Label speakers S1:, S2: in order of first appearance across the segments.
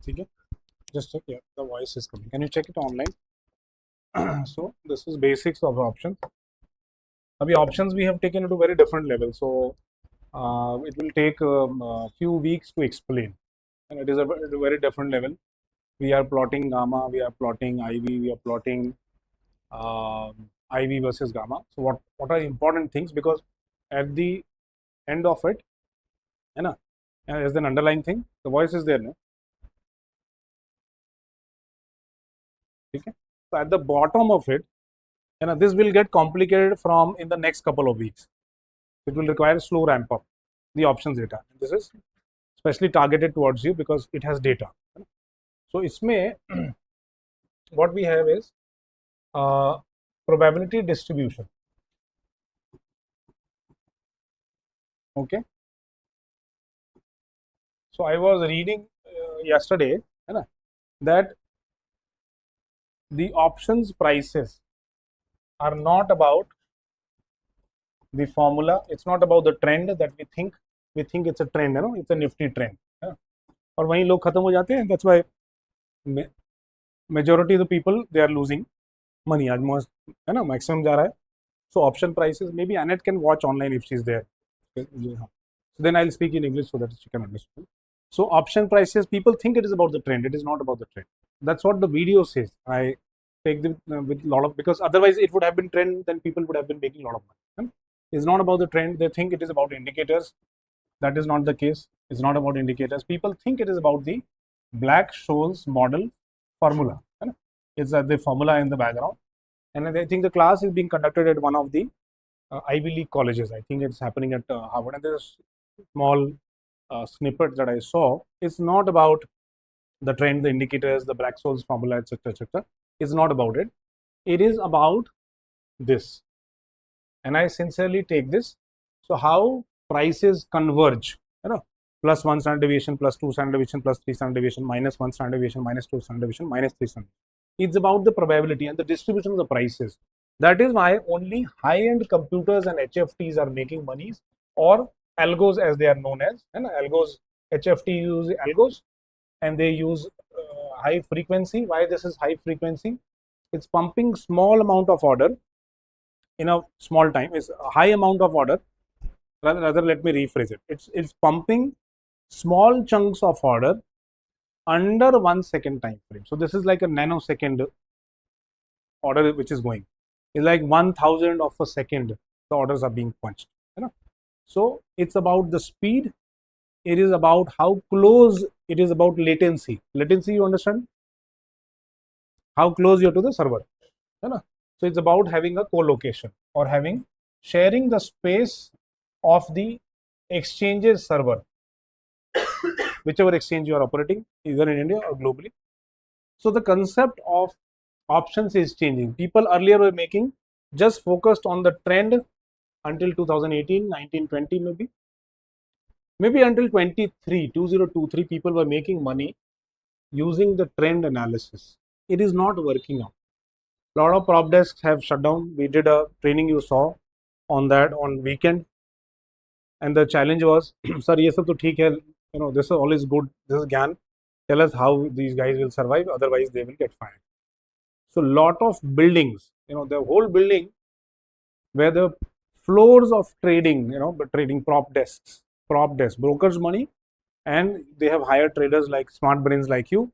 S1: Okay, just check here. The voice is coming. Can you check it online? So this is basics of options. Abhi options we have taken it to very different level. So it will take a few weeks to explain, and it is a very different level. We are plotting gamma, we are plotting IV, we are plotting IV versus gamma. So what are important things? Because at the end of it, you know, as an underlying thing, the voice is there. No? Okay. So at the bottom of it, this will get complicated from in the next couple of weeks. It will require slow ramp up the options data. This is especially targeted towards you because it has data. So इसमें what we have is probability distribution. Okay. So I was reading yesterday that the options prices are not about the formula. It's not about the trend that we think it's a trend, it's a nifty trend. और वहीं लोग खत्म हो जाते हैं. That's why majority of the people they are losing money. आज most maximum जा रहा है. So option prices, maybe Annette can watch online if she's there. So then I'll speak in English so that she can understand. So option prices, people think it is about the trend. It is not about the trend. That's what the video says. I take it with a lot of, because otherwise it would have been trend, then people would have been making a lot of money. It's not about the trend. They think it is about indicators. That is not the case. It's not about indicators. People think it is about the Black-Scholes model formula. It's the formula in the background. And I think the class is being conducted at one of the Ivy League colleges. I think it's happening at Harvard. And there's a small snippet that I saw. It's not about the trend, the indicators, the Black-Scholes formula, etc., etc. It's not about it. It is about this. And I sincerely take this. So how prices converge, plus 1 standard deviation, plus 2 standard deviation, plus 3 standard deviation, minus 1 standard deviation, minus 2 standard deviation, minus 3 standard deviation. It's about the probability and the distribution of the prices. That is why only high-end computers and HFTs are making monies, or algos as they are known as. Algos, HFT use algos and they use high frequency. Why this is high frequency? It's pumping small amount of order in a small time. It's a high amount of order. Rather, let me rephrase it. It's pumping small chunks of order under 1 second time frame. So this is like a nanosecond order which is going. It's like 1,000 of a second the orders are being punched. So it's about the speed. It is about how close. It is about latency. Latency, you understand? How close you are to the server. So it's about having a co-location or sharing the space of the exchange's server, whichever exchange you are operating, either in India or globally. So the concept of options is changing. People earlier were making just focused on the trend until 2018, 19, 20 maybe until 2023, people were making money using the trend analysis. It is not working out. A lot of prop desks have shut down. We did a training, you saw on that on weekend, and the challenge was, sir, ये सब तो ठीक है, this is always good, this is GAN, tell us how these guys will survive, otherwise they will get fired. So lot of buildings, the whole building where the floors of trading, trading prop desks, brokers money, and they have hired traders like smart brains like you,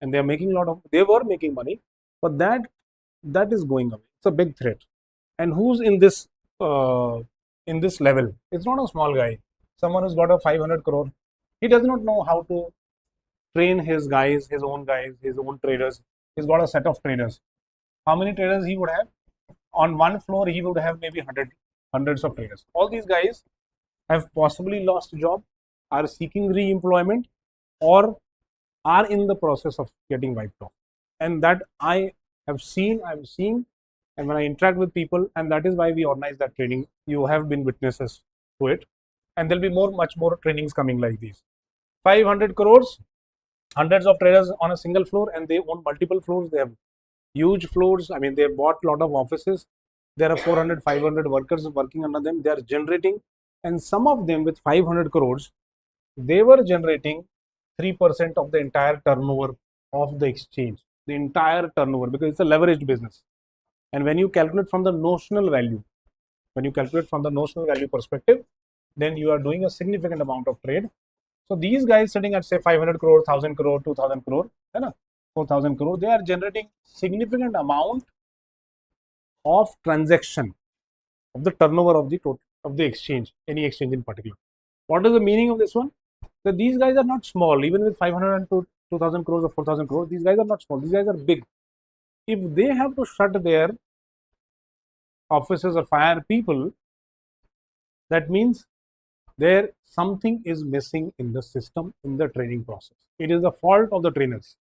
S1: and they are making they were making money, but that is going away. It's a big threat. And who's in this level? It's not a small guy. Someone who's got a 500 crore. He does not know how to train his guys, his own traders. He's got a set of traders. How many traders he would have? On one floor, he would have maybe hundreds of traders. All these guys have possibly lost a job, are seeking re-employment, or are in the process of getting wiped off. And that I'm seeing, and when I interact with people, and that is why we organize that training. You have been witnesses to it, and there'll be much more trainings coming like these. 500 crores, hundreds of traders on a single floor, and they own multiple floors. They have huge floors. I mean, they bought a lot of offices. There are 400, 500 workers working under them. They are generating, and some of them with 500 crores, they were generating 3% of the entire turnover of the exchange, the entire turnover, because it's a leveraged business. And when you calculate from the notional value, perspective, then you are doing a significant amount of trade. So these guys sitting at say 500 crore, 1000 crore, 2000 crore, 4000 crore, they are generating significant amount of transaction of the turnover of the total of the exchange, any exchange in particular. What is the meaning of this one? That these guys are not small, even with 500 and 2000 crores or 4000 crores, these guys are not small, these guys are big. If they have to shut their offices or fire people, that means there something is missing in the system, in the training process. It is the fault of the trainers.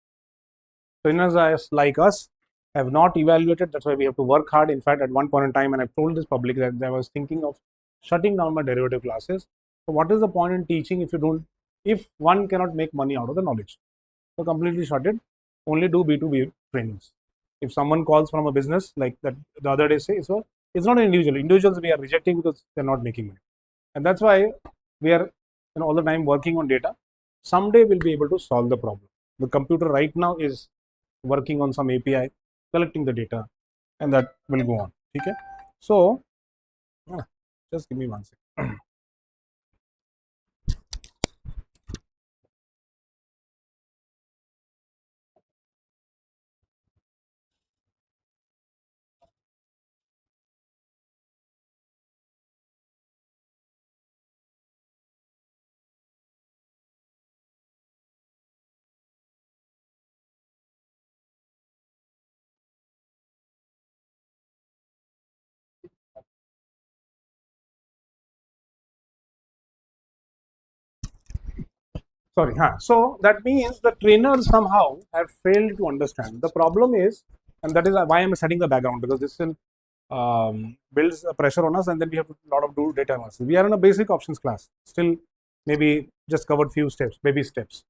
S1: Trainers like us have not evaluated. That's why we have to work hard. In fact, at one point in time, and I've told this public, that I was thinking of shutting down my derivative classes. So what is the point in teaching if one cannot make money out of the knowledge? So completely shut it. Only do B2B trainings. If someone calls from a business like that the other day, say, so it's not an individual. Individuals we are rejecting because they're not making money. And that's why we are all the time working on data. Someday we'll be able to solve the problem. The computer right now is working on some API, collecting the data, and that will go on. Okay? So just give me 1 second. Sorry. So that means the trainers somehow have failed to understand. The problem is, and that is why I'm setting the background, because this will builds a pressure on us, and then we have a lot of do data analysis. We are in a basic options class, still maybe just covered few steps, baby steps.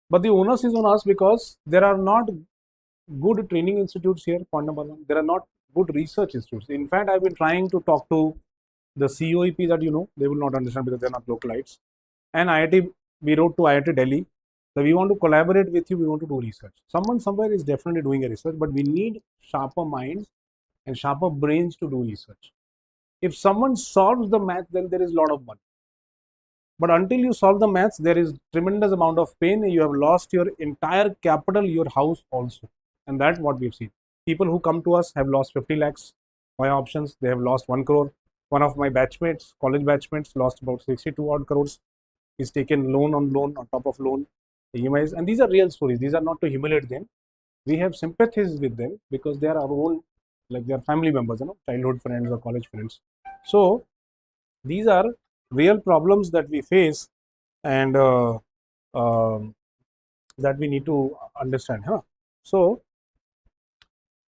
S1: But the onus is on us because there are not good training institutes here. Point number one, there are not good research institutes. In fact, I've been trying to talk to the COEP that they will not understand because they're not localites. And IIT, we wrote to IIT Delhi. So we want to collaborate with you. We want to do research. Someone somewhere is definitely doing a research, but we need sharper minds and sharper brains to do research. If someone solves the math, then there is a lot of money. But until you solve the maths, there is tremendous amount of pain. You have lost your entire capital, your house also. And that's what we've seen. People who come to us have lost 50 lakhs via options. They have lost 1 crore. One of my batchmates, college batchmates, lost about 62 odd crores. He's taken loan on top of loan, EMIs. And these are real stories. These are not to humiliate them. We have sympathies with them because they are our own, like they are family members, childhood friends or college friends. So these are real problems that we face, and that we need to understand. So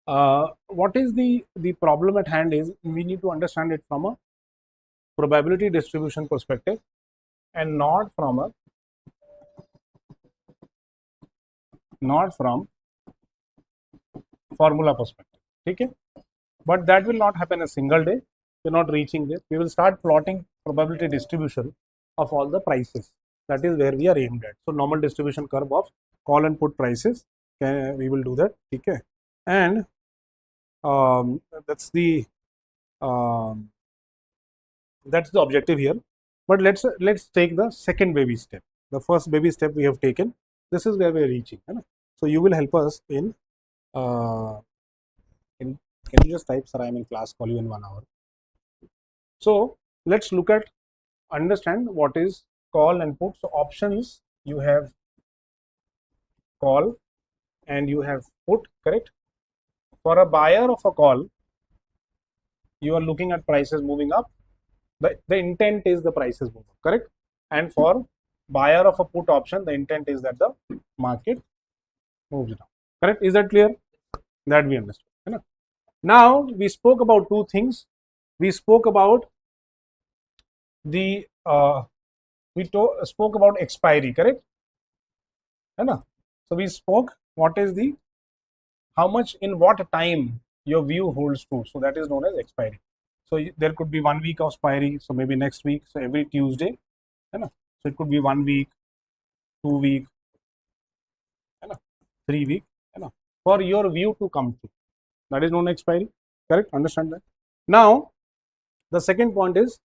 S1: what is the problem at hand is we need to understand it from a probability distribution perspective and not from formula perspective. Okay? But that will not happen a single day. We're not reaching there. We will start plotting probability distribution of all the prices. That is where we are aimed at. So normal distribution curve of call and put prices. We will do that. Okay? And that's the objective here. But let's take the second baby step. The first baby step we have taken. This is where we are reaching. So you will help us in. Can you just type, sir, I'm in class, call you in 1 hour. So let's understand what is call and put. So options, you have call and you have put, correct? For a buyer of a call, you are looking at prices moving up. The intent is the prices move up, correct? And for buyer of a put option, the intent is that the market moves down, correct? Is that clear? That we understand. Now we spoke about two things. We spoke about the spoke about expiry, correct? So we spoke what is the how much in what time your view holds true. So that is known as expiry. So there could be 1 week of expiry. So maybe next week. So every Tuesday, so it could be 1 week, 2 week, 3 week, for your view to come true. That is known as expiry. Correct? Understand that? Now, the second point is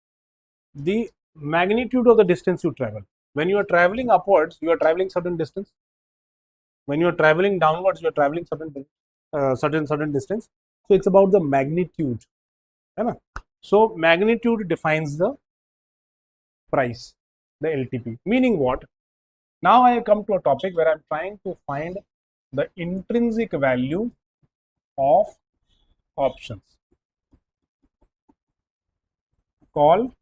S1: the magnitude of the distance you travel. When you are traveling upwards, you are traveling certain distance. When you are traveling downwards, you are traveling certain distance. So it's about the magnitude. So magnitude defines the price, the LTP. Meaning what? Now I come to a topic where I'm trying to find the intrinsic value of options, call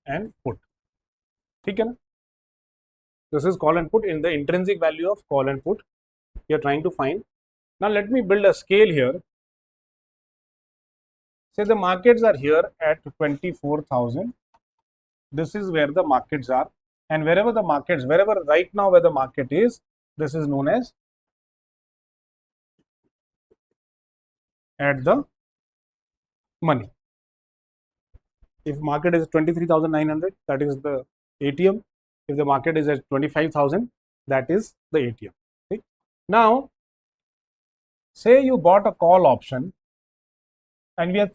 S1: and put. ठीक है ना? This is call and put. In the intrinsic value of call and put, we are trying to find. Now let me build a scale here. Say the markets are here at 24,000. This is where the markets are, and wherever right now where the market is, this is known as at the money. If market is 23,900, that is the ATM. If the market is at 25,000, that is the ATM. Okay? Now, say you bought a call option, and we are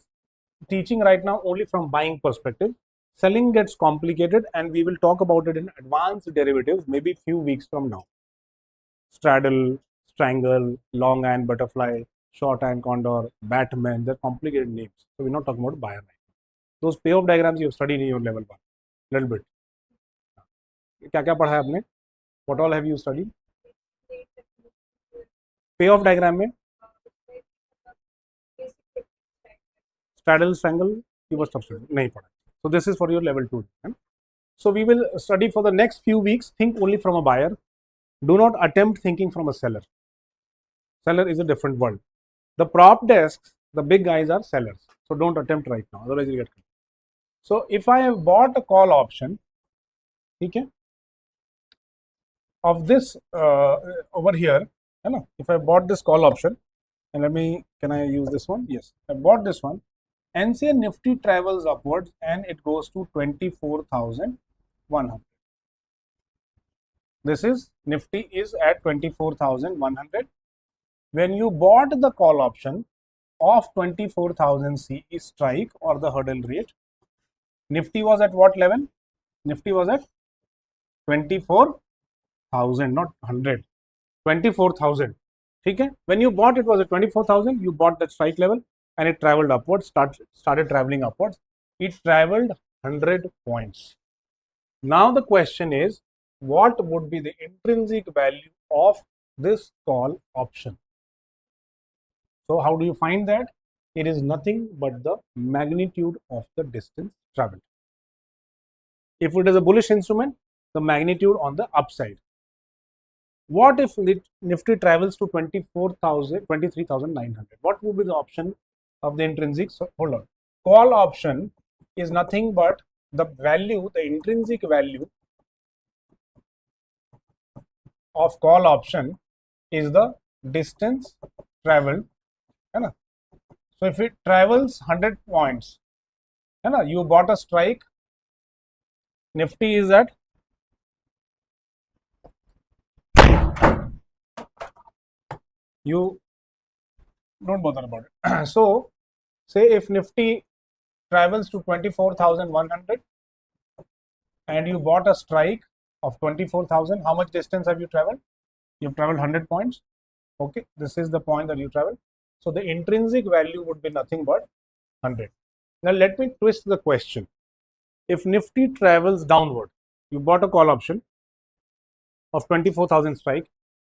S1: teaching right now only from buying perspective. Selling gets complicated, and we will talk about it in advanced derivatives maybe few weeks from now. Straddle, strangle, long iron butterfly, short iron condor, Batman, they're complicated names. So we're not talking about buyer. Those payoff diagrams you have studied in your level 1, little bit. क्या पढ़ा है आपने? What all have you studied? Payoff diagram में straddle, strangle, you must have studied. नहीं पढ़ा. So this is for your level 2. So we will study for the next few weeks. Think only from a buyer. Do not attempt thinking from a seller. Seller is a different world. The prop desks, the big guys are sellers. So don't attempt right now, otherwise you get. So if I have bought a call option, okay, of this over here, if I bought this call option, and can I use this one? Yes, I bought this one, and say Nifty travels upwards and it goes to 24,100. This is Nifty is at 24,100. When you bought the call option of 24,000 CE strike or the hurdle rate, Nifty was at what level? Nifty was at 24,000, not 100. 24,000. Okay? When you bought, it was at 24,000. You bought that strike level, and it traveled upwards. Started traveling upwards. It traveled 100 points. Now the question is, what would be the intrinsic value of this call option? So how do you find that? It is nothing but the magnitude of the distance traveled. If it is a bullish instrument, the magnitude on the upside. What if Nifty travels to 23,900? What would be the option of the intrinsic? So hold on. Call option is nothing but the value, the intrinsic value of call option is the distance traveled. So if it travels 100 points, you bought a strike, Nifty is at you don't bother about it. So say if Nifty travels to 24,100 and you bought a strike of 24,000, how much distance have you traveled? You've traveled 100 points. Okay, this is the point that you traveled. So the intrinsic value would be nothing but 100. Now let me twist the question. If Nifty travels downward, you bought a call option of 24,000 strike.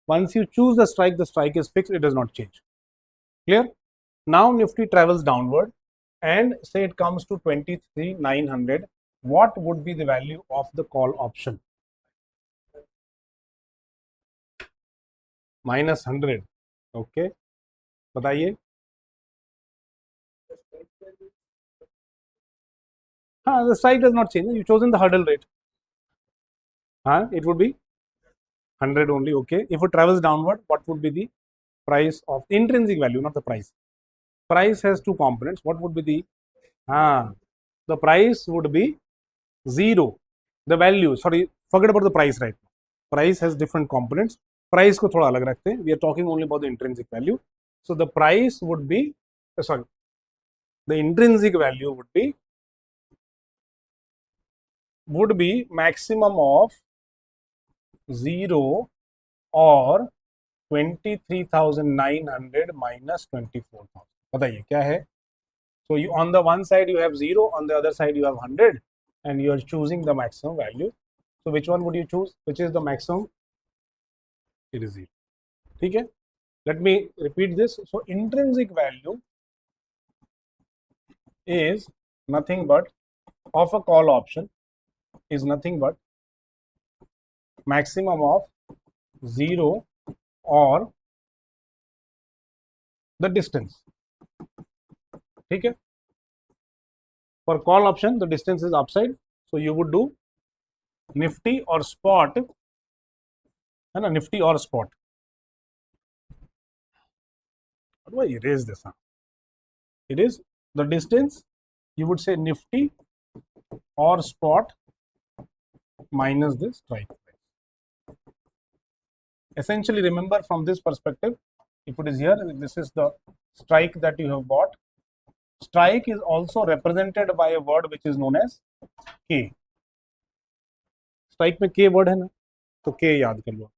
S1: Once you choose the strike is fixed, it does not change. Clear? Now Nifty travels downward and say it comes to 23,900. What would be the value of the call option? Minus 100. Okay. बताइए. The strike does not change. You've chosen the hurdle rate. It would be 100 only. Okay. If it travels downward, what would be the price of intrinsic value, not the price? Price has two components. What would be the the price would be 0. The value, sorry, forget about the price right now. Price has different components. Price को थोड़ा अलग रखते हैं, we are talking only about the intrinsic value. So the price would be, sorry, the intrinsic value would be maximum of 0 or 23,900 minus 24,000. बताइए क्या है? So you, on the one side you have 0, on the other side you have 100, and you are choosing the maximum value. So which one would you choose? Which is the maximum? It is 0. ठीक है? Let me repeat this. So intrinsic value is nothing but, of a call option, is nothing but maximum of 0 or the distance. ठीक है? For call option the distance is upside, so you would do nifty or spot, है ना, nifty or spot. How do I erase this? It is the distance, you would say nifty or spot minus this strike price. Essentially, remember from this perspective, if it is here, this is the strike that you have bought. Strike is also represented by a word which is known as K. Strike में K word है ना, तो K याद कर लो.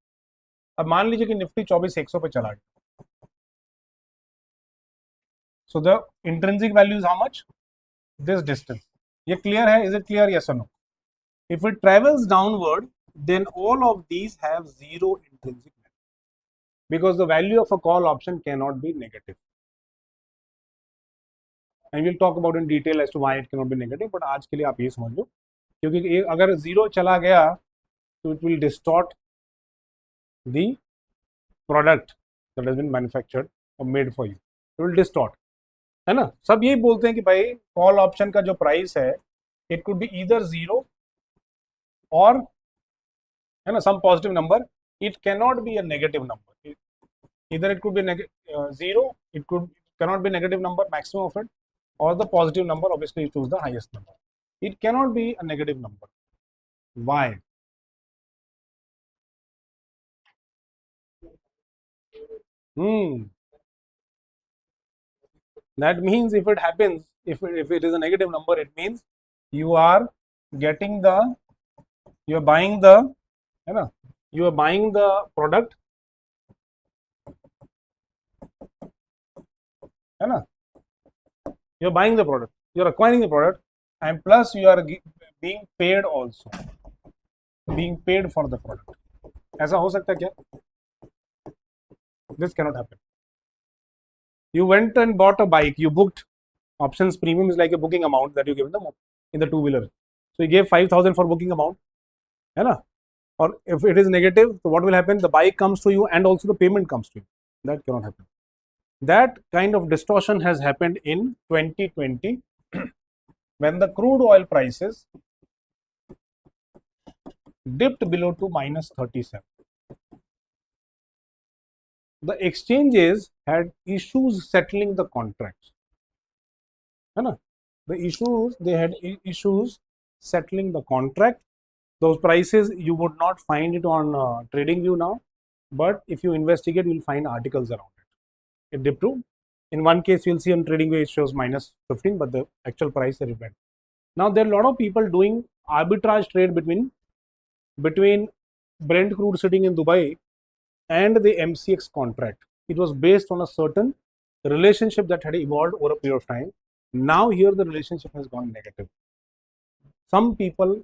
S1: अब मान लीजिए कि निफ्टी 24,100 पे चला गया. So the intrinsic value is how much? This distance. ये clear है? Is it clear? Yes or no? If it travels downward, then all of these have 0 intrinsic value, because the value of a call option cannot be negative. And we'll talk about in detail as to why it cannot be negative, but आज के लिए आप ये समझ लो, क्योंकि अगर 0 चला गया तो it will distort the product that has been manufactured or made for you. It will distort, है ना. सब यही बोलते हैं कि भाई कॉल ऑप्शन का जो प्राइस है, it could be either 0 or, है ना, some positive number. It cannot be a negative number. Either it could be 0, it cannot be negative number, maximum of it, or the positive number. Obviously you choose the highest number. It cannot be a negative number. Why? That means if it happens, if it is a negative number, it means you are getting the, you are buying the, है ना, you are buying the product, है ना, you are buying the product, you are acquiring the product, and plus you are being paid also, being paid for the product. ऐसा हो सकता है क्या? This cannot happen. You went and bought a bike, you booked. Options premium is like a booking amount that you give in the two-wheeler. So you gave 5,000 for booking amount, है ना? Or if it is negative, so what will happen? The bike comes to you and also the payment comes to you. That cannot happen. That kind of distortion has happened in 2020 when the crude oil prices dipped below to minus 37. The exchanges had issues settling the contracts. The issues, they had issues settling the contract. Those prices you would not find it on TradingView now, but if you investigate, you'll find articles around it. It dipped to, in one case you'll see on TradingView it shows minus 15, but the actual price is went. Now there are a lot of people doing arbitrage trade between Brent crude sitting in Dubai and the MCX contract. It was based on a certain relationship that had evolved over a period of time. Now here the relationship has gone negative. Some people,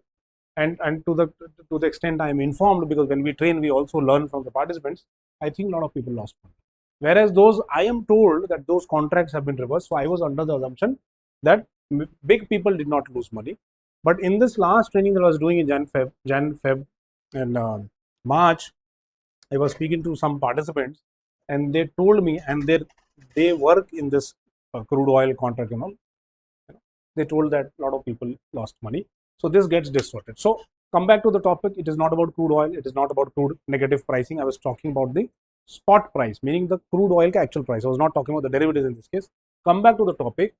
S1: and to the extent I am informed, because when we train we also learn from the participants, I think a lot of people lost money. Whereas those, I am told that those contracts have been reversed. So I was under the assumption that big people did not lose money. But in this last training that I was doing in Jan, Feb and March, I was speaking to some participants and they told me, and they work in this crude oil contract and all, they told that a lot of people lost money. So this gets distorted. So come back to the topic. It is not about crude oil. It is not about crude negative pricing. I was talking about the spot price, meaning the crude oil actual price. I was not talking about the derivatives in this case. Come back to the topic.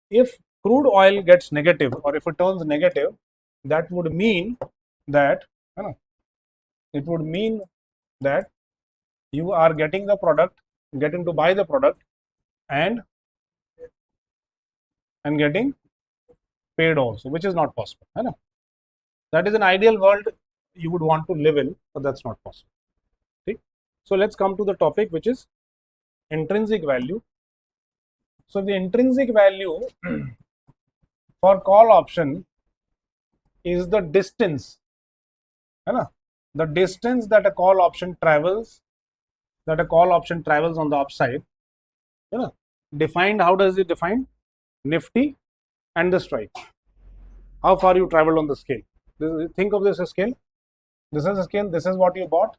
S1: If crude oil gets negative, or if it turns negative, that would mean that You are getting the product, getting to buy the product, and getting paid also, which is not possible. है ना? That is an ideal world you would want to live in, but that's not possible. Okay? So let's come to the topic, which is intrinsic value. So the intrinsic value for call option is the distance, है ना? The distance that a call option travels, on the upside, है ना? Defined, how does it define? Nifty and the strike. How far you traveled on the scale. Think of this as scale. This is a scale. This is what you bought,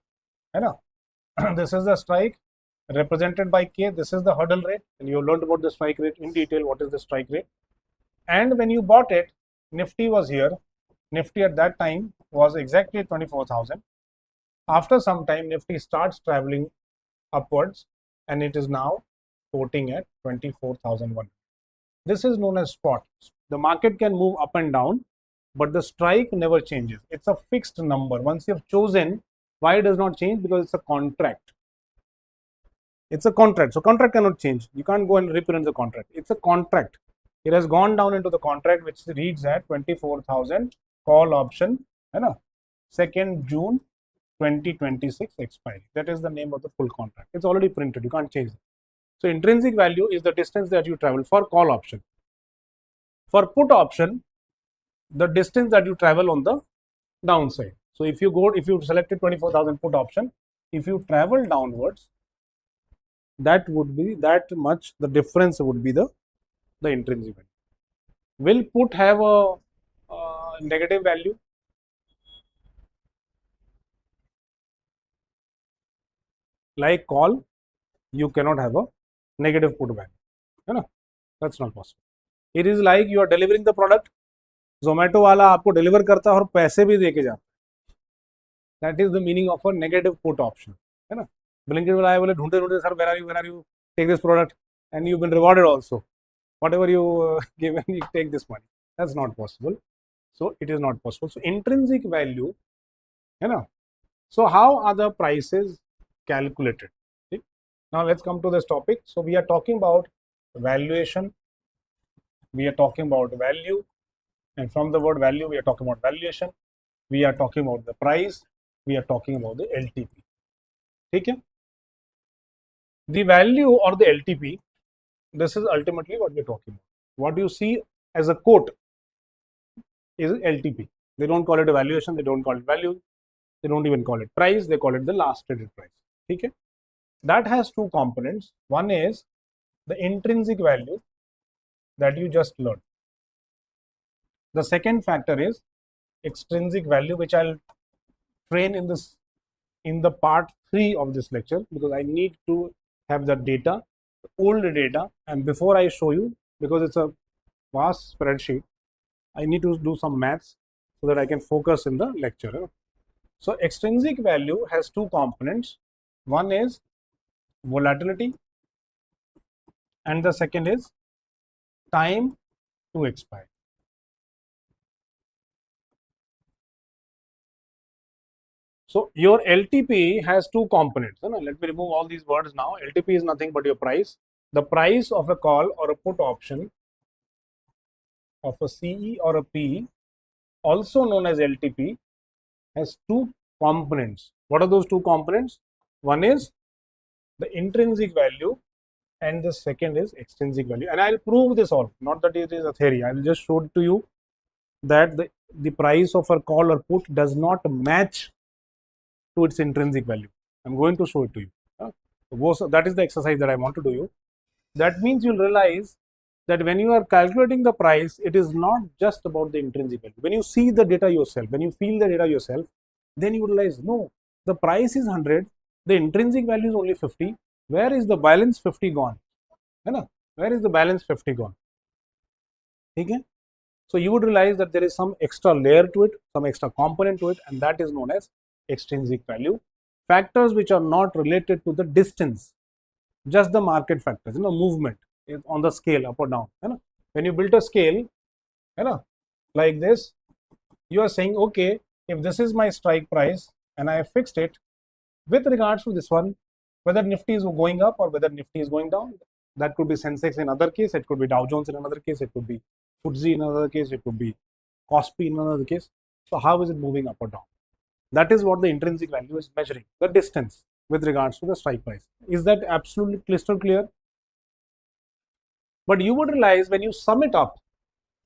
S1: है ना? This is the strike represented by K. This is the hurdle rate, and you learned about the strike rate in detail. What is the strike rate? And when you bought it, Nifty was here. Nifty at that time was exactly 24,000. After some time, Nifty starts traveling upwards, and it is now quoting at 24,001. This is known as spot. The market can move up and down, but the strike never changes. It's a fixed number. Once you have chosen, why it does not change? Because it's a contract. It's a contract. So contract cannot change. You can't go and reprint the contract. It's a contract. It has gone down into the contract, which reads at 24,000 call option, 2nd June 2026 expiry. That is the name of the full contract. It's already printed. You can't change it. So intrinsic value is the distance that you travel for call option. For put option, the distance that you travel on the downside. So if you selected 24,000 put option, if you travel downwards, that would be that much. The difference would be the intrinsic value. Will put have a negative value? Like call, you cannot have a negative put value. That's not possible. It is like you are delivering the product. Zomato वाला आपको deliver करता है और पैसे भी देके जाता है. That is the meaning of a negative put option. है ना? Blinkit वाला आए बोले ढूंढते sir, where are you? Take this product, and you've been rewarded also. Whatever you give, and you take this money. That's not possible. So it is not possible. So intrinsic value, so how are the prices calculated? See? Now let's come to this topic. So we are talking about valuation. We are talking about value, and from the word value, we are talking about valuation. We are talking about the price. We are talking about the LTP. Okay? The value or the LTP, this is ultimately what we are talking about. What you see as a quote is LTP. They don't call it a valuation, they don't call it value, they don't even call it price, they call it the last traded price. Okay? That has two components. One is the intrinsic value that you just learned. The second factor is extrinsic value, which I'll train in the part 3 of this lecture, because I need to have the data, old data, and before I show you, because it's a vast spreadsheet, I need to do some maths so that I can focus in the lecture. So extrinsic value has two components. One is volatility, and the second is time to expire. So your LTP has two components. Let me remove all these words now. LTP is nothing but your price. The price of a call or a put option of a CE or a PE, also known as LTP, has two components. What are those two components? One is the intrinsic value, and the second is extrinsic value. And I'll prove this all, not that it is a theory. I will just show it to you that the price of a call or put does not match to its intrinsic value. I'm going to show it to you. That is the exercise that I want to do you. That means you'll realize that when you are calculating the price, it is not just about the intrinsic value. When you see the data yourself, when you feel the data yourself, then you realize, no, the price is 100, the intrinsic value is only 50. Where is the balance 50 gone? Where is the balance 50 gone? Okay? So you would realize that there is some extra layer to it, some extra component to it, and that is known as extrinsic value. Factors which are not related to the distance, just the market factors, movement on the scale up or down. When you build a scale, like this, you are saying, okay, if this is my strike price and I have fixed it with regards to this one, whether Nifty is going up or whether Nifty is going down. That could be Sensex in other case, it could be Dow Jones in another case, it could be FTSE in another case, it could be Kospi in another case. So how is it moving up or down? That is what the intrinsic value is measuring, the distance with regards to the strike price. Is that absolutely crystal clear? But you would realize when you sum it up,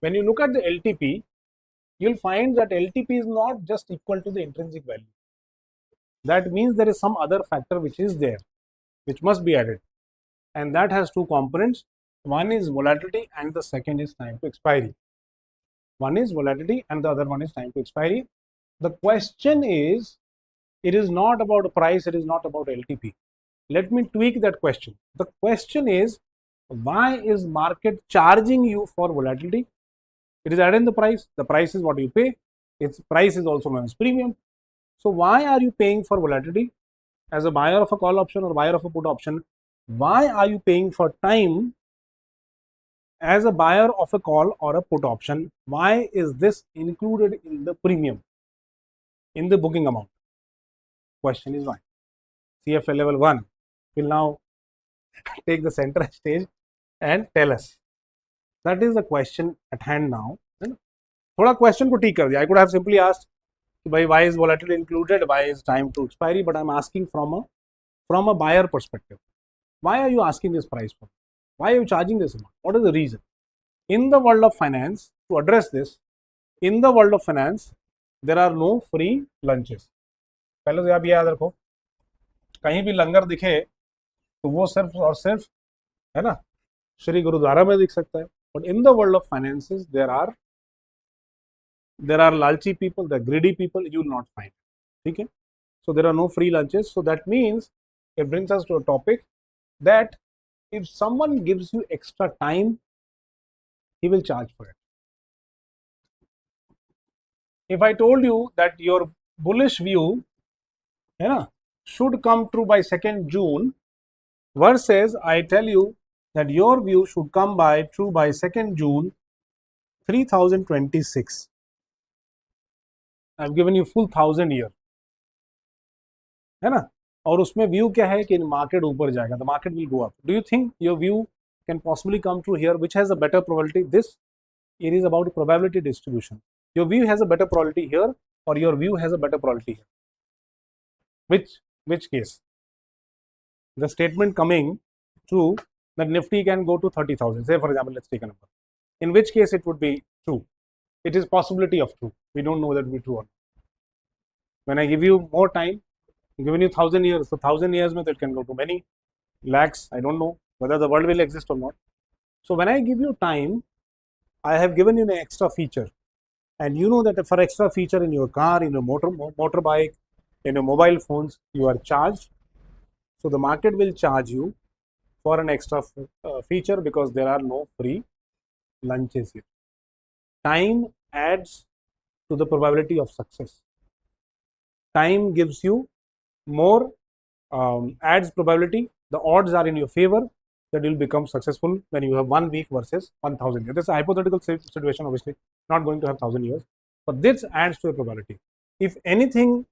S1: when you look at the LTP, you'll find that LTP is not just equal to the intrinsic value. That means there is some other factor which is there, which must be added. And that has two components. One is volatility and the second is time to expiry. One is volatility and the other one is time to expiry. The question is, it is not about price, it is not about LTP. Let me tweak that question. The question is, why is market charging you for volatility? It is added in the price. The price is what you pay. Its price is also known as premium. So why are you paying for volatility? As a buyer of a call option or buyer of a put option, why are you paying for time as a buyer of a call or a put option? Why is this included in the premium, in the booking amount? Question is why. CFA level 1 will now take the center stage and tell us. That is the question at hand now. Thoda question ko theek kar diya. I could have simply asked, why is volatility included? Why is time to expiry? But I'm asking from a buyer perspective. Why are you asking this price for? Why are you charging this amount? What is the reason? In the world of finance, to address this, in the world of finance, there are no free lunches. पहले तो आप ये याद रखो, कहीं भी लंगर दिखे तो वो सिर्फ और सिर्फ है ना श्री गुरुद्वारा में दिख सकता है. But in the world of finances, there are lalchi people, there are greedy people, you will not find. Okay? So there are no free lunches. So that means it brings us to a topic that if someone gives you extra time, he will charge for it. If I told you that your bullish view should come true by 2nd June versus I tell you that your view should come true by 2nd June 3026. I've given you full 1000 year, है ना, और उसमें view क्या है कि market ऊपर जाएगा, the market will go up. Do you think your view can possibly come true here? Which has a better probability? This, it is about probability distribution. Your view has a better probability here or your view has a better probability here. Which case? The statement coming true that Nifty can go to 30,000. Say for example, let's take a number. In which case it would be true? It is possibility of true. We don't know whether it will be true or not. When I give you more time, I'm giving you 1000 years. So 1000 years it can go to many lakhs. I don't know whether the world will exist or not. So when I give you time, I have given you an extra feature. And you know that for extra feature in your car, in your motorbike, in your mobile phones, you are charged. So the market will charge you for an extra feature because there are no free lunches here. Time adds to the probability of success. Time gives you more, adds probability. The odds are in your favor that you will become successful when you have 1 week versus 1000 years. This is a hypothetical situation, obviously, not going to have 1000 years, but this adds to the probability. If anything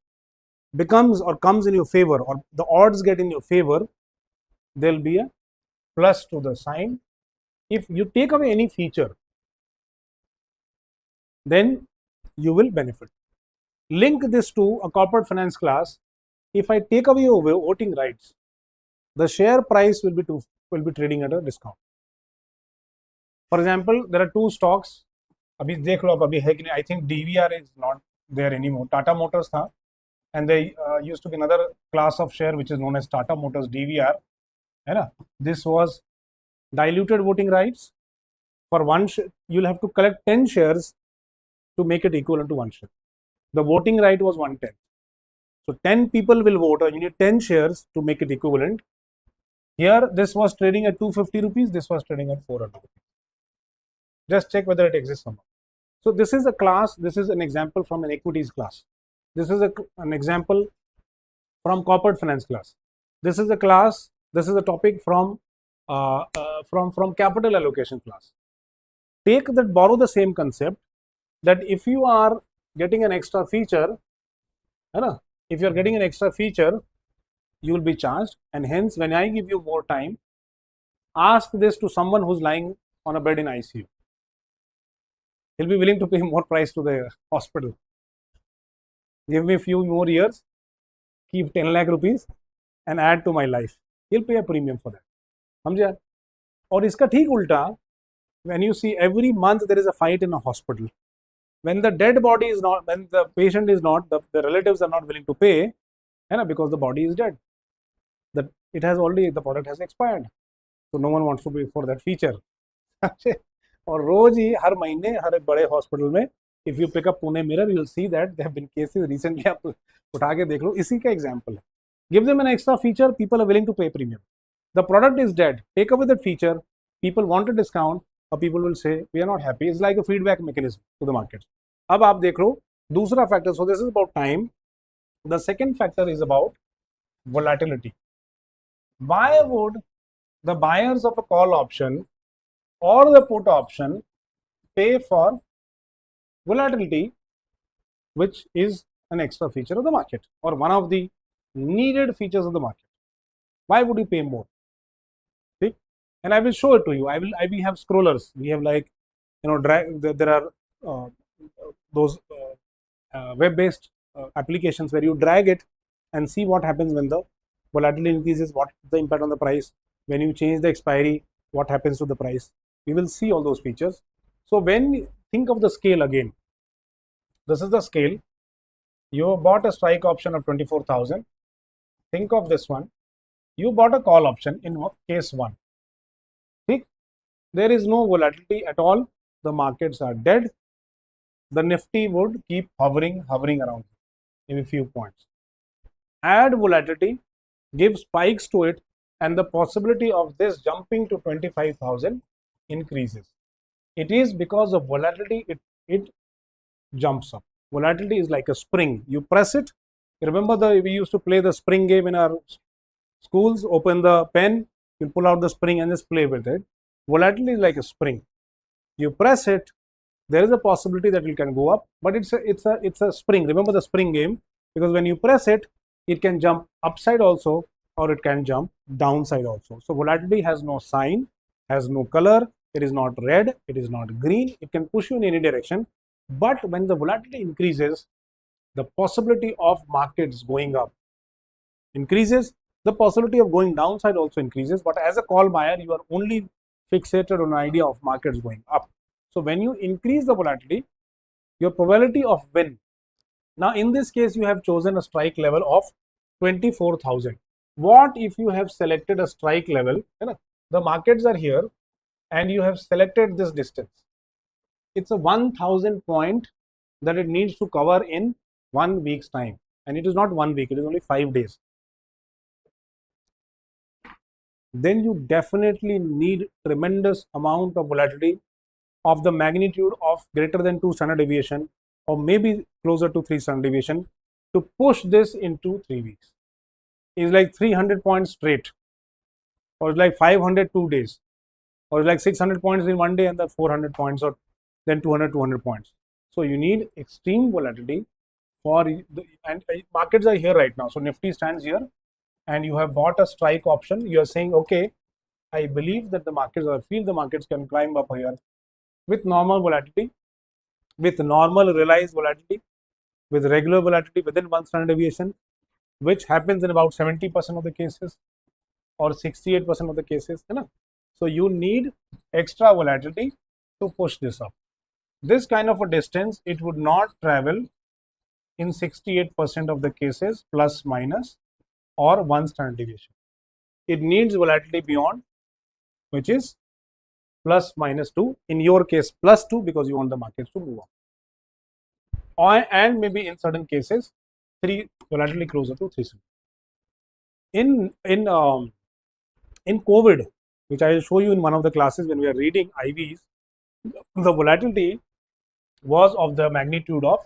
S1: becomes or comes in your favor or the odds get in your favor, there will be a plus to the sign. If you take away any feature, then you will benefit. Link this to a corporate finance class. If I take away your voting rights, the share price will be trading at a discount. For example, there are two stocks. अभी देख लो अभी है कि नहीं. I think DVR is not there anymore. Tata Motors था, and there used to be another class of share which is known as Tata Motors DVR. है ना? This was diluted voting rights. For one share, you'll have to collect 10 shares to make it equivalent to one share. The voting right was 1/10. So 10 people will vote, or you need 10 shares to make it equivalent. Here, this was trading at 250 rupees. This was trading at 400 rupees. Just check whether it exists or not. So this is a class. This is an example from an equities class. This is an example from corporate finance class. This is a class. This is a topic from capital allocation class. Take that, borrow the same concept, that if you are getting an extra feature, if you are getting an extra feature, you will be charged, and hence when I give you more time, ask this to someone who's lying on a bed in ICU. He'll be willing to pay more price to the hospital. Give me a few more years, keep 10 lakh rupees and add to my life. He'll pay a premium for that. समझे? और इसका ठीक उल्टा, when you see every month there is a fight in a hospital. When the dead body is not, when the patient is not, the relatives are not willing to pay, because the body is dead. That it has already, the product has expired. So no one wants to pay for that feature. और रोज ही हर महीने हर एक बड़े hospital में, if you pick up Pune mirror, you will see that there have been cases recently. आप उठा के देख लो, इसी का एग्जांपल है. Give them an extra feature, people are willing to pay premium. The product is dead, take away that feature, people want a discount, और people will say we are not happy. It's like a feedback mechanism to the market. अब आप देख लो दूसरा factor. So this is about time. The second factor is about volatility. Why would the buyers of a call option or the put option pay for volatility, which is an extra feature of the market or one of the needed features of the market? Why would you pay more? See? And I will show it to you. We have scrollers. We have, like, there are those web-based applications where you drag it and see what happens when the volatility increases, what the impact on the price. When you change the expiry, what happens to the price? We will see all those features. So when we think of the scale again, this is the scale. You bought a strike option of 24,000. Think of this one. You bought a call option in case 1. See? There is no volatility at all. The markets are dead. The Nifty would keep hovering around in a few points. Add volatility, give spikes to it, and the possibility of this jumping to 25,000 increases. It is because of volatility, it jumps up. Volatility is like a spring. You press it. Remember, we used to play the spring game in our schools. Open the pen, you pull out the spring and just play with it. Volatility is like a spring. You press it, there is a possibility that it can go up, but it's a spring. Remember the spring game, because when you press it, it can jump upside also, or it can jump downside also. So volatility has no sign, has no color. It is not red, it is not green. It can push you in any direction. But when the volatility increases, the possibility of markets going up increases. The possibility of going downside also increases. But as a call buyer, you are only fixated on an idea of markets going up. So when you increase the volatility, your probability of win. Now in this case, you have chosen a strike level of 24,000. What if you have selected a strike level? The markets are here and you have selected this distance. It's a 1,000 point that it needs to cover in 1 week's time. And it is not 1 week, it is only 5 days. Then you definitely need tremendous amount of volatility of the magnitude of greater than 2 standard deviation, or maybe closer to 3 standard deviation, to push this into 3 weeks. It's like 300 points straight, or it's like 500 2 days, or it's like 600 points in 1 day and then 400 points, or then 200 points. So you need extreme volatility for and markets are here right now. So Nifty stands here and you have bought a strike option. You are saying, okay, I believe that the markets, or feel the markets can climb up here with normal volatility, with normal realized volatility, with regular volatility within 1 standard deviation, which happens in about 70% of the cases or 68% of the cases. So you need extra volatility to push this up. This kind of a distance, it would not travel in 68% of the cases, plus minus, or 1 standard deviation. It needs volatility beyond, which is plus minus 2. In your case, plus 2, because you want the markets to move up. And maybe in certain cases, 3 volatility closer to 3. In COVID, which I will show you in one of the classes when we are reading IVs, the volatility was of the magnitude of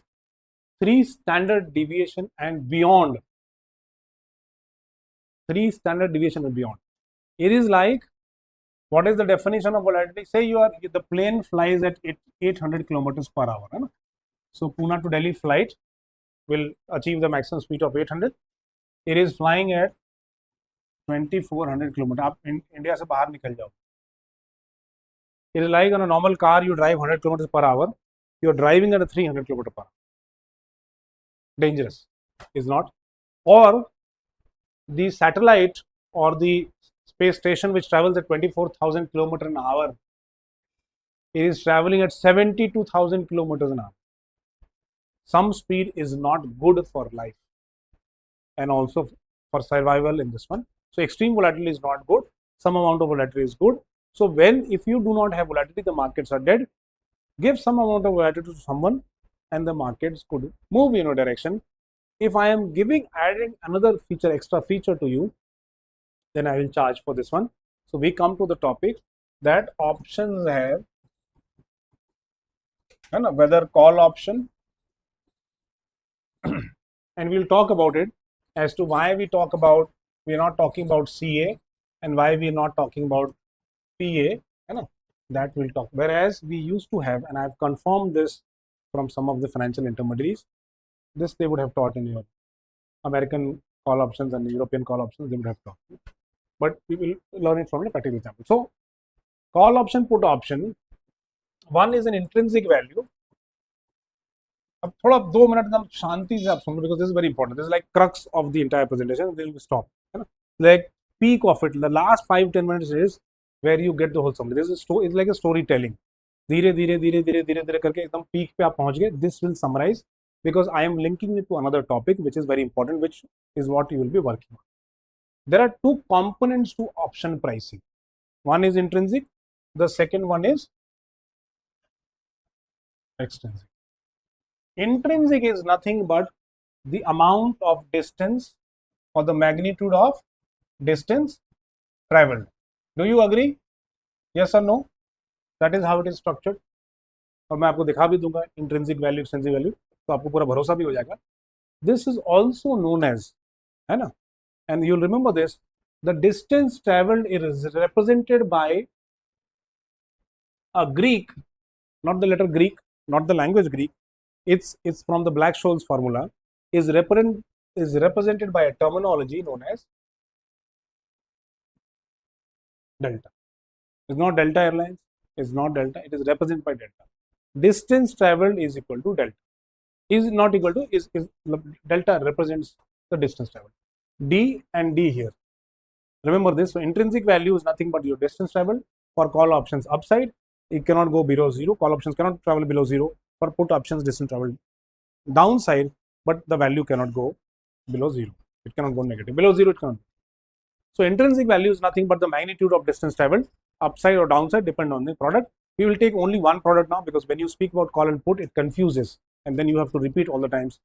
S1: 3 standard deviation and beyond. 3 standard deviation and beyond. It is like, what is the definition of volatility? Say the plane flies at 800 kilometers per hour. So Pune to Delhi flight will achieve the maximum speed of 800. It is flying at 2400 kilometre, आप India से बाहर निकल जाओ. It is like on a normal car, you drive 100 kilometers per hour. You are driving at a 300 kilometer per hour. Dangerous, is not? Or the satellite or the space station which travels at 24,000 kilometers an hour is traveling at 72,000 kilometers an hour. Some speed is not good for life and also for survival in this one. So extreme volatility is not good. Some amount of volatility is good. So if you do not have volatility, the markets are dead. Give some amount of volatility to someone and the markets could move in a direction. If I am adding another extra feature to you, then I will charge for this one. So we come to the topic that options have, whether call option, and we'll talk about it as to why we are not talking about CA and why we are not talking about PA, that we'll talk. Whereas we used to have, and I've confirmed this from some of the financial intermediaries, this they would have taught in your American call options and European call options, they would have taught. But we will learn it from a practical example. So call option, put option, one is an intrinsic value. अब थोड़ा 2 minute एकदम शांति से आप सुन लो, because this is very important. This is like crux of the entire presentation. Then we stop. Like peak of it, the last 5-10 minutes is where you get the whole summary. This is it's like a storytelling. धीरे धीरे धीरे धीरे धीरे धीरे करके एकदम peak पे आप पहुंच गए. This will summarize because I am linking it to another topic which is very important, which is what you will be working on. There are two components to option pricing. One is intrinsic. The second one is extrinsic. Intrinsic is nothing but the amount of distance or the magnitude of distance traveled. Do you agree? Yes or no? That is how it is structured. और मैं आपको दिखा भी दूंगा intrinsic value, extrinsic value, तो आपको पूरा भरोसा भी हो जाएगा. This is also known as, है ना? And you'll remember this. The distance traveled is represented by a Greek, not the letter Greek, not the language Greek. It's from the Black-Scholes formula. Is represented by a terminology known as delta. It's not Delta Airlines. It's not delta. It is represented by delta. Distance traveled is equal to delta. Is not equal to is delta represents the distance traveled. D and D here. Remember this. So intrinsic value is nothing but your distance traveled. For call options upside, it cannot go below 0. Call options cannot travel below 0. For put options, distance traveled downside, but the value cannot go below 0. It cannot go negative. Below 0, it cannot. So intrinsic value is nothing but the magnitude of distance traveled, upside or downside, depend on the product. We will take only one product now because when you speak about call and put, it confuses, and then you have to repeat all the times.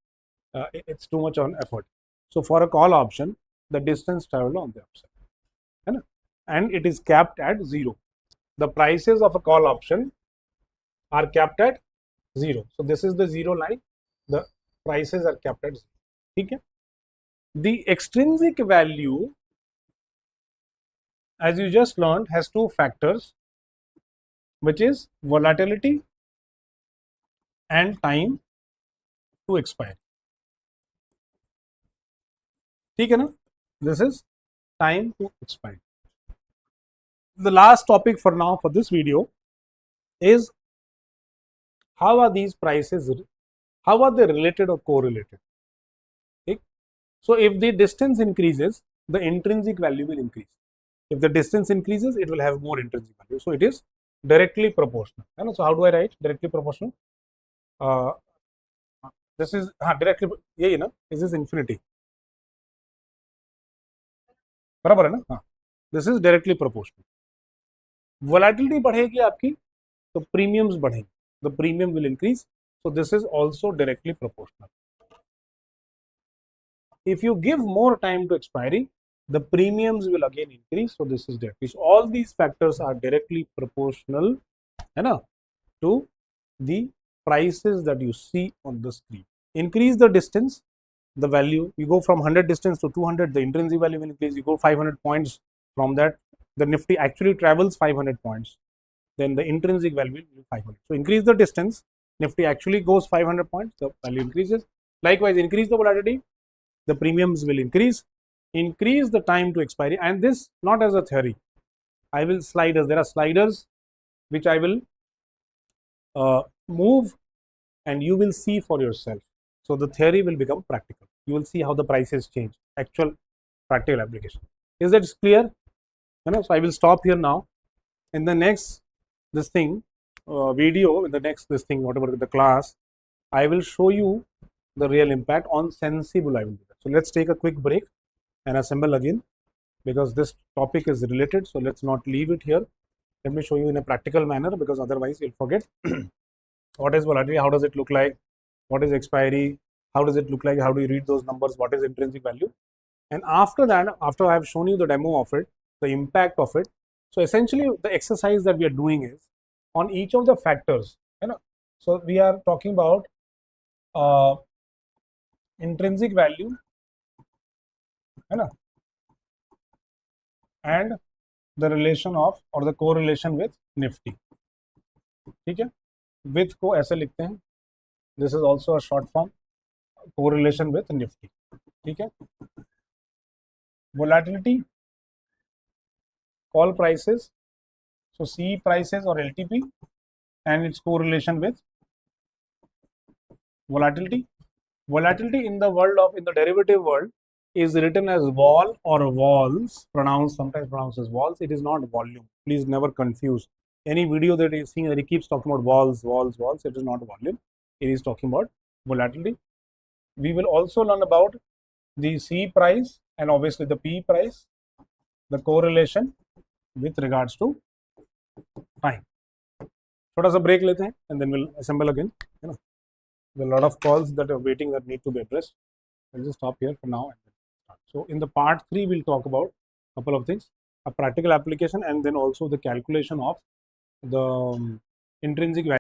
S1: It's too much on effort. So for a call option, the distance traveled on the upside, and it is capped at 0. The prices of a call option are capped at 0. So this is the 0 line. The prices are capped at 0. Okay? The extrinsic value, as you just learned, has two factors, which is volatility and time to expire. ठीक है ना? This is time to expire. The last topic for now for this video is how are these prices, how are they related or correlated? Okay? So if the distance increases, the intrinsic value will increase. If the distance increases, it will have more intrinsic value. So it is directly proportional. So how do I write directly proportional? This is directly, यही ना? Is this infinity? बराबर है ना? हाँ. This is directly proportional. Volatility बढ़ेगी आपकी, तो premiums बढ़ेंगे. The premium will increase. So this is also directly proportional. If you give more time to expiry, the premiums will again increase. So this is directly. So all these factors are directly proportional, to the prices that you see on the screen. Increase the distance, the value. You go from 100 distance to 200, the intrinsic value will increase. You go 500 points from that, the Nifty actually travels 500 points. Then the intrinsic value will be 500. So increase the distance, Nifty actually goes 500 points, the value increases. Likewise, increase the volatility, the premiums will increase. increase the time to expiry, and this not as a theory. I will sliders. There are sliders which I will move, and you will see for yourself. So the theory will become practical. You will see how the prices change. Actual practical application. Is that clear? So I will stop here now. In the next video, in the next whatever the class, I will show you the real impact on sensible. I will do that. So let's take a quick break and assemble again, because this topic is related. So let's not leave it here. Let me show you in a practical manner, because otherwise you'll forget. What is volatility? How does it look like? What is expiry? How does it look like? How do you read those numbers? What is intrinsic value? And after that, after I have shown you the demo of it, the impact of it, so essentially the exercise that we are doing is on each of the factors. So we are talking about intrinsic value, and the relation of or the correlation with Nifty. ठीक है, with को ऐसे लिखते हैं. This is also a short form, correlation with Nifty. ठीक है. Volatility, call prices, so C prices or LTP, and its correlation with volatility. Volatility in the derivative world is written as vol or vols, sometimes pronounced as vols. It is not volume. Please never confuse. Any video that is seeing that he keeps talking about vols, it is not volume. It is talking about volatility. We will also learn about the C price and obviously the P price, the correlation with regards to time. छोटा सा break लेते हैं and then we'll assemble again. There are a lot of calls that are waiting that need to be addressed. I'll just stop here for now. So in the part 3, we'll talk about a couple of things, a practical application, and then also the calculation of the intrinsic value.